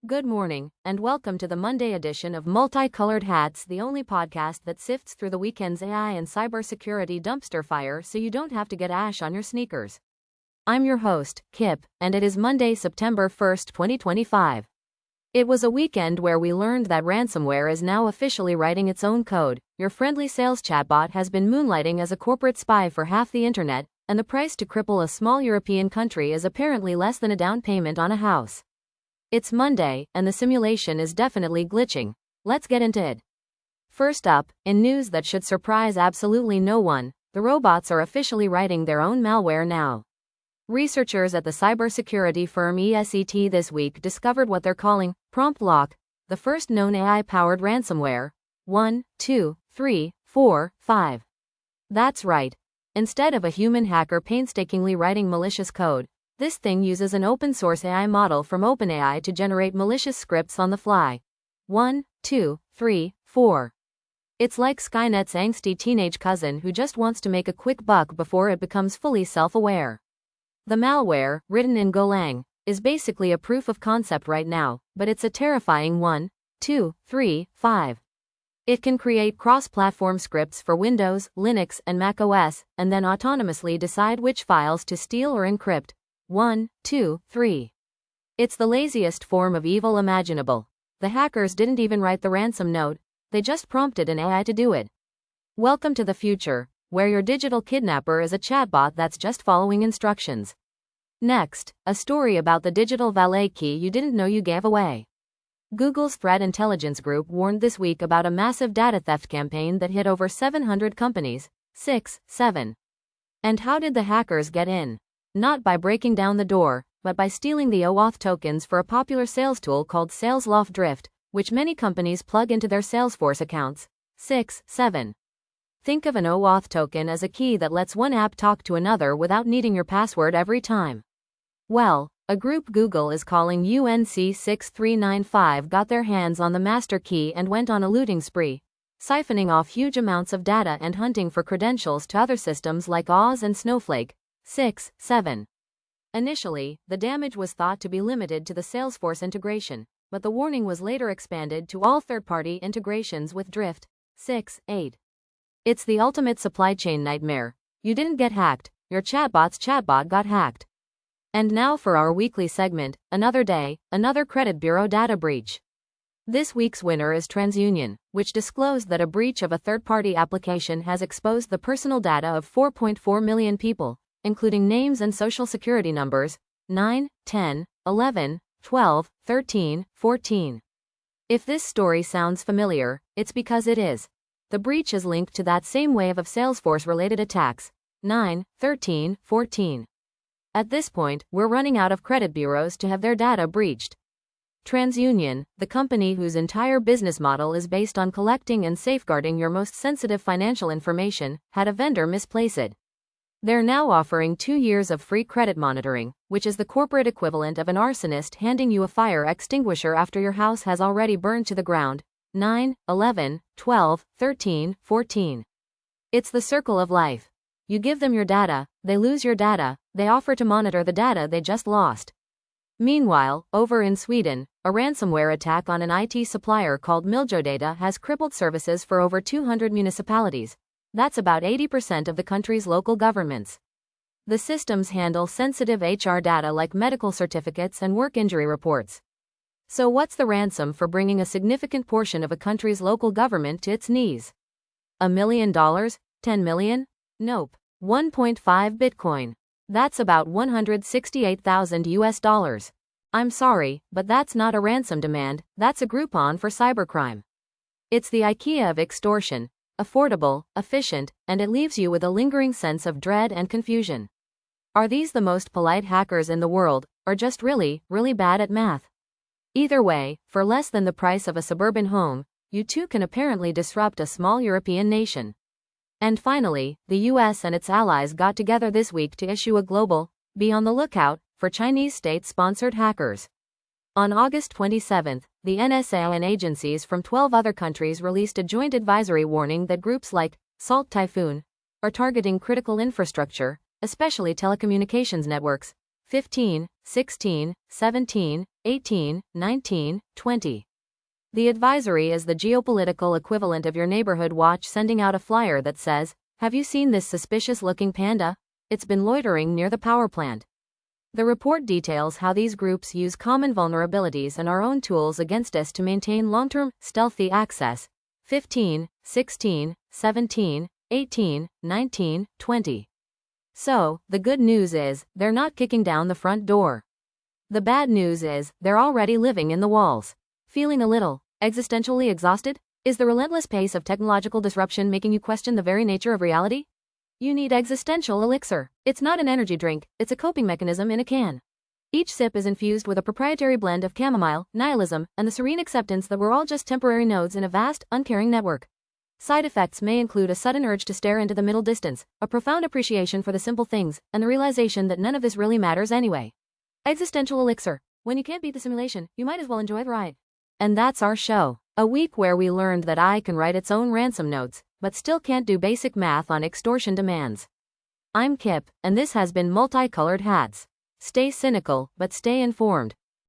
Good morning, and welcome to the Monday edition of Multicolored Hats, the only podcast that sifts through the weekend's AI and cybersecurity dumpster fire so you don't have to get ash on your sneakers. I'm your host, Kip, and it is Monday, September 1st, 2025. It was a weekend where we learned that ransomware is now officially writing its own code. Your friendly sales chatbot has been moonlighting as a corporate spy for half the internet, and the price to cripple a small European country is apparently less than a down payment on a house. It's Monday, and the simulation is definitely glitching. Let's get into it. First up, in news that should surprise absolutely no one, the robots are officially writing their own malware now. Researchers at the cybersecurity firm ESET this week discovered what they're calling prompt lock, the first known AI-powered ransomware. 1, 2, 3, 4, 5. That's right. Instead of a human hacker painstakingly writing malicious code, this thing uses an open-source AI model from OpenAI to generate malicious scripts on the fly. 1, 2, 3, 4. It's like Skynet's angsty teenage cousin who just wants to make a quick buck before it becomes fully self-aware. The malware, written in Golang, is basically a proof of concept right now, but it's a terrifying 1, 2, 3, 5. It can create cross-platform scripts for Windows, Linux, and macOS, and then autonomously decide which files to steal or encrypt. 1, 2, 3. It's the laziest form of evil imaginable. The hackers didn't even write the ransom note, they just prompted an AI to do it. Welcome to the future, where your digital kidnapper is a chatbot that's just following instructions. Next, a story about the digital valet key you didn't know you gave away. Google's threat intelligence group warned this week about a massive data theft campaign that hit over 700 companies. 6, 7. And how did the hackers get in? Not by breaking down the door, but by stealing the OAuth tokens for a popular sales tool called Salesloft Drift, which many companies plug into their Salesforce accounts. 6, 7. Think of an OAuth token as a key that lets one app talk to another without needing your password every time. Well, a group Google is calling UNC6395 got their hands on the master key and went on a looting spree, siphoning off huge amounts of data and hunting for credentials to other systems like Oz and Snowflake. 6, 7. Initially, the damage was thought to be limited to the Salesforce integration, but the warning was later expanded to all third-party integrations with Drift. 6, 8. It's the ultimate supply chain nightmare. You didn't get hacked, your chatbot's chatbot got hacked. And now for our weekly segment, Another Day, Another Credit Bureau Data Breach. This week's winner is TransUnion, which disclosed that a breach of a third-party application has exposed the personal data of 4.4 million people, including names and social security numbers, 9, 10, 11, 12, 13, 14. If this story sounds familiar, it's because it is. The breach is linked to that same wave of Salesforce-related attacks, 9, 13, 14. At this point, we're running out of credit bureaus to have their data breached. TransUnion, the company whose entire business model is based on collecting and safeguarding your most sensitive financial information, had a vendor misplace it. They're now offering 2 years of free credit monitoring, which is the corporate equivalent of an arsonist handing you a fire extinguisher after your house has already burned to the ground. 9, 11, 12, 13, 14. It's the circle of life. You give them your data, they lose your data, they offer to monitor the data they just lost. Meanwhile, over in Sweden, a ransomware attack on an IT supplier called Miljodata has crippled services for over 200 municipalities. That's about 80% of the country's local governments. The systems handle sensitive HR data like medical certificates and work injury reports. So what's the ransom for bringing a significant portion of a country's local government to its knees? $1 million? 10 million? Nope. 1.5 Bitcoin. That's about 168,000 US dollars. I'm sorry, but that's not a ransom demand, that's a Groupon for cybercrime. It's the IKEA of extortion. Affordable, efficient, and it leaves you with a lingering sense of dread and confusion. Are these the most polite hackers in the world, or just really, really bad at math? Either way, for less than the price of a suburban home, you too can apparently disrupt a small European nation. And finally, the US and its allies got together this week to issue a global, be on the lookout, for Chinese state-sponsored hackers. On August 27, the NSA and agencies from 12 other countries released a joint advisory warning that groups like Salt Typhoon are targeting critical infrastructure, especially telecommunications networks. 15, 16, 17, 18, 19, 20. The advisory is the geopolitical equivalent of your neighborhood watch sending out a flyer that says, "Have you seen this suspicious-looking panda? It's been loitering near the power plant." The report details how these groups use common vulnerabilities and our own tools against us to maintain long-term, stealthy access. 15, 16, 17, 18, 19, 20. So, the good news is, they're not kicking down the front door. The bad news is, they're already living in the walls. Feeling a little existentially exhausted? Is the relentless pace of technological disruption making you question the very nature of reality? You need existential elixir. It's not an energy drink, it's a coping mechanism in a can. Each sip is infused with a proprietary blend of chamomile, nihilism, and the serene acceptance that we're all just temporary nodes in a vast, uncaring network. Side effects may include a sudden urge to stare into the middle distance, a profound appreciation for the simple things, and the realization that none of this really matters anyway. Existential elixir. When you can't beat the simulation, you might as well enjoy the ride. And that's our show. A week where we learned that I can write its own ransom notes, but still can't do basic math on extortion demands. I'm Kip, and this has been Multicolored Hats. Stay cynical, but stay informed.